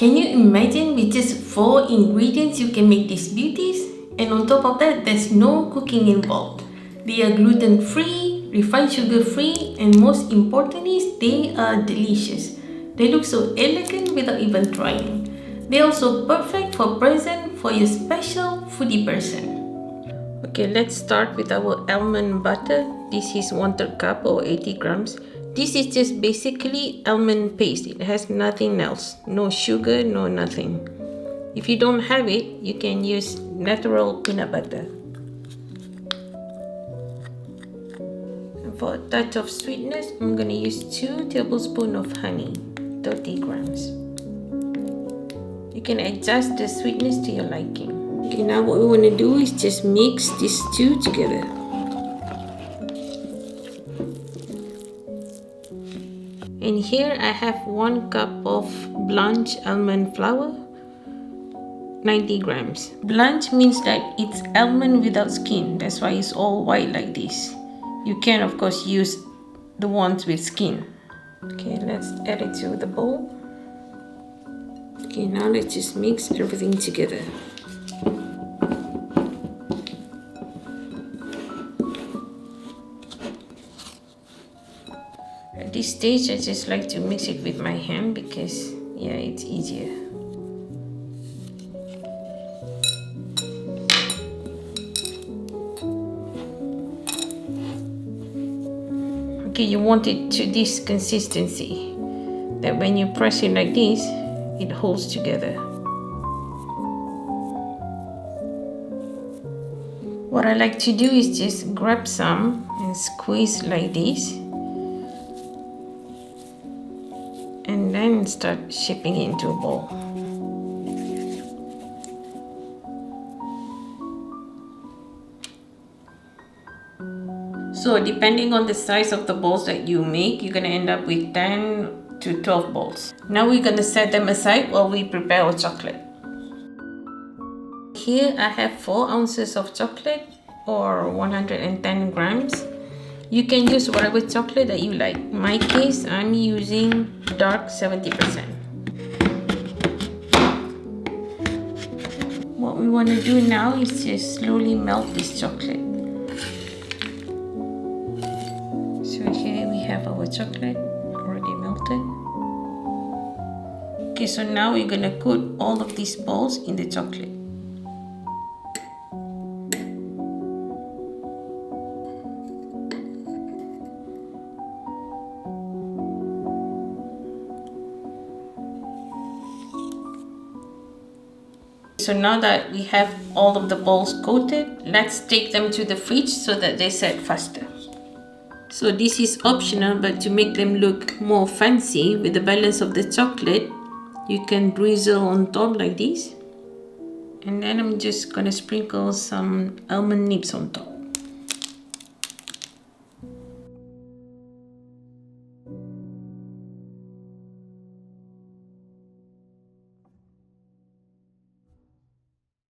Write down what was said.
Can you imagine with just 4 ingredients you can make these beauties? And on top of that, there's no cooking involved. They are gluten-free, refined sugar-free, and most importantly, they are delicious. They look so elegant without even trying. They're also perfect for present for your special foodie person. Okay, let's start with our almond butter. This is 1/3 cup or 80 grams. This is just basically almond paste. It has nothing else. No sugar, no nothing. If you don't have it, you can use natural peanut butter. And for a touch of sweetness, I'm going to use 2 tablespoons of honey, 30 grams. You can adjust the sweetness to your liking. Okay, now what we want to do is just mix these two together. And here I have 1 cup of blanched almond flour, 90 grams. Blanched means that it's almond without skin. That's why it's all white like this. You can of course use the ones with skin. Okay, let's add it to the bowl. Okay, now let's just mix everything together. At this stage, I just like to mix it with my hand because, yeah, it's easier. Okay, you want it to this consistency, that when you press it like this, it holds together. What I like to do is just grab some and squeeze like this. And then start shaping it into a ball. So depending on the size of the balls that you make, you're going to end up with 10 to 12 balls. Now we're going to set them aside while we prepare our chocolate. Here I have 4 ounces of chocolate or 110 grams. You can use whatever chocolate that you like. In my case, I'm using dark 70%. What we want to do now is just slowly melt this chocolate. So here we have our chocolate already melted. Okay, so now we're going to coat all of these balls in the chocolate. So now that we have all of the balls coated, let's take them to the fridge so that they set faster. So this is optional, but to make them look more fancy with the balance of the chocolate, you can drizzle on top like this. And then I'm just gonna sprinkle some almond nibs on top.